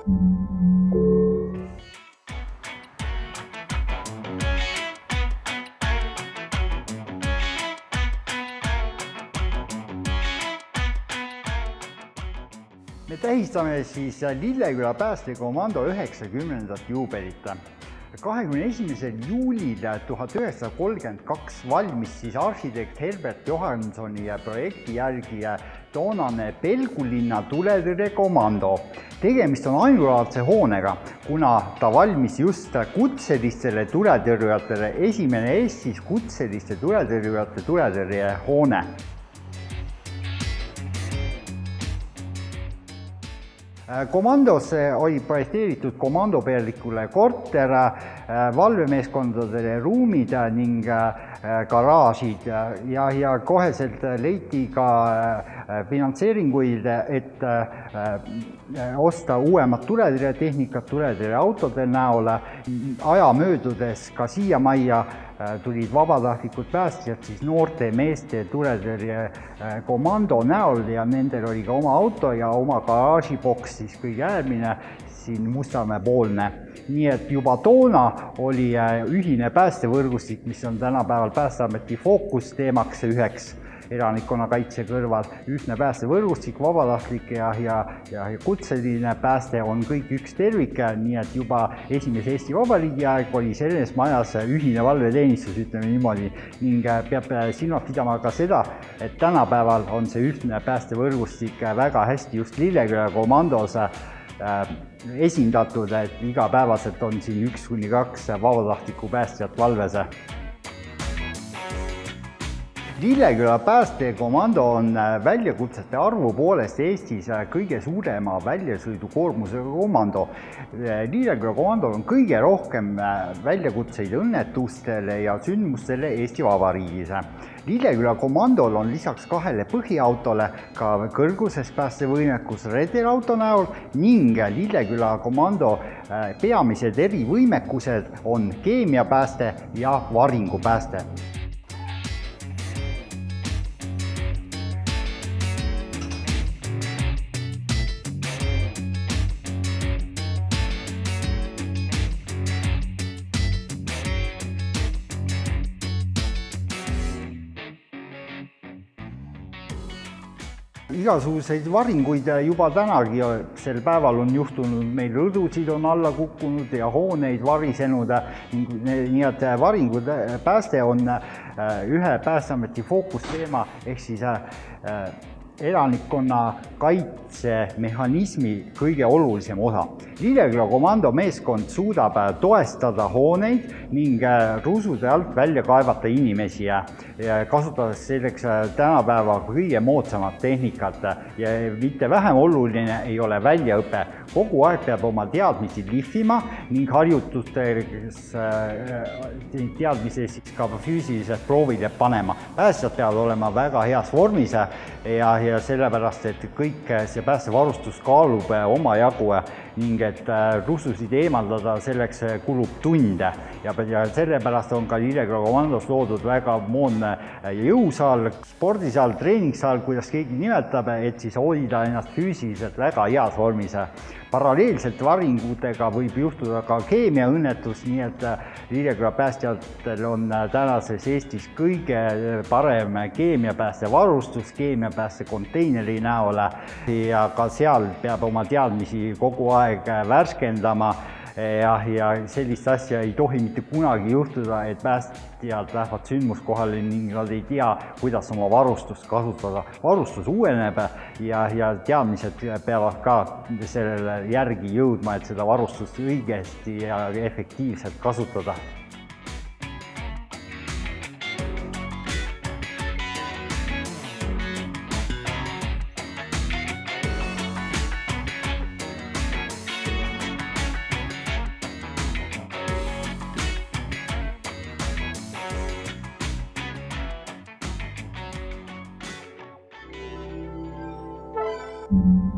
Me tähistame siis Lilleküla päästekomando 90. juubelit. 21. juulil 1932 valmis siis arhitekt Herbert Johansoni projekti järgi toonane Pelgulinna tuletõrjekomando. Tegemist on ainulaadse hoonega, kuna ta valmis just kutselistele tuletõrjujatele, esimene Eestis kutseliste tuletõrjujate tuletõrjehoone. Komandos oli projekteeritud komandopeerlikule korter, valvemeeskondadele ruumid ning garaažid ja koheselt leiti ka finantseeringuid, et osta uuemat tuletõrjetehnikat tuletõrjeautode näol. Aja möödudes ka siiamaia tulid vabatahtlikud päästjad siis noorte meeste tuletõrjekomando näol ja nendel oli ka oma auto ja oma garaažiboks siis kõige äärmine siin Mustamäe poolne. Nii et juba toona oli ühine päästevõrgustik, mis on tänapäeval Päästeameti fookusteemaks üheks elanikkonnakaitse kõrval. Ühtne päästevõrgustik, vabatahtlik ja kutseline pääste on kõik üks tervik, nii et juba esimese Eesti Vabariigi aeg oli selles majas ühine valveteenistus, ütleme niimoodi, ning peab silmas pidama ka seda, et tänapäeval on see ühtne päästevõrgustik väga hästi just Lilleküla komandos esindatud, et igapäevaselt on siin 1–2 vabatahtlikku päästjat valves. Lilleküla päästekomando on väljakutsete arvu poolest Eestis kõige suurema väljasõidukoormusega komando. Lilleküla komandol on kõige rohkem väljakutseid õnnetustele ja sündmustele Eesti Vabariigis. Lilleküla komandol on lisaks 2 põhiautole ka kõrguses päästevõimekus redelauto näol ning Lilleküla komando peamised erivõimekused on keemiapääste ja varingupääste. Igasuguseid varinguid juba tänagi sel päeval on juhtunud, meil rõdusid on alla kukkunud ja hooneid varisenud, nii et varingud pääste on ühe Päästeameti fookusteema ehk siis elanikkonna kaitsemehhanismi kõige olulisem osa. Lilleküla komando meeskond suudab toestada hooneid ning rusude alt välja kaevata inimesi, kasutades selleks tänapäeva kõige moodsamat tehnikat ja mitte vähem oluline ei ole väljaõpe. Kogu aeg peab oma teadmisi lihvima ning harjutustes teadmisi siis ka füüsiliselt proovile panema. Päästjad peavad olema väga heas vormis ja sellepärast, et kõik see päästevarustus kaalub omajagu ning et rususid eemaldada selleks kulub tunde ja sellepärast on ka Lilleküla komandos loodud väga moodne jõusaal, spordisaal, treeningsaal, kuidas keegi nimetab, et siis hoida ennast füüsiliselt väga heas vormis. Paralleelselt varingutega võib juhtuda ka keemiaõnnetus, nii et Lilleküla päästjatel on tänases Eestis kõige parem keemiapäästevarustus, keemiapääste konteineri näol ja ka seal peab oma teadmisi kogu aeg värskendama ja sellist asja ei tohi mitte kunagi juhtuda, et päästjad lähevad sündmuskohale ning nad ei tea, kuidas oma varustust kasutada. Varustus uueneb ja teadmised peavad ka sellele järgi jõudma, et seda varustust õigesti ja efektiivselt kasutada. Thank you.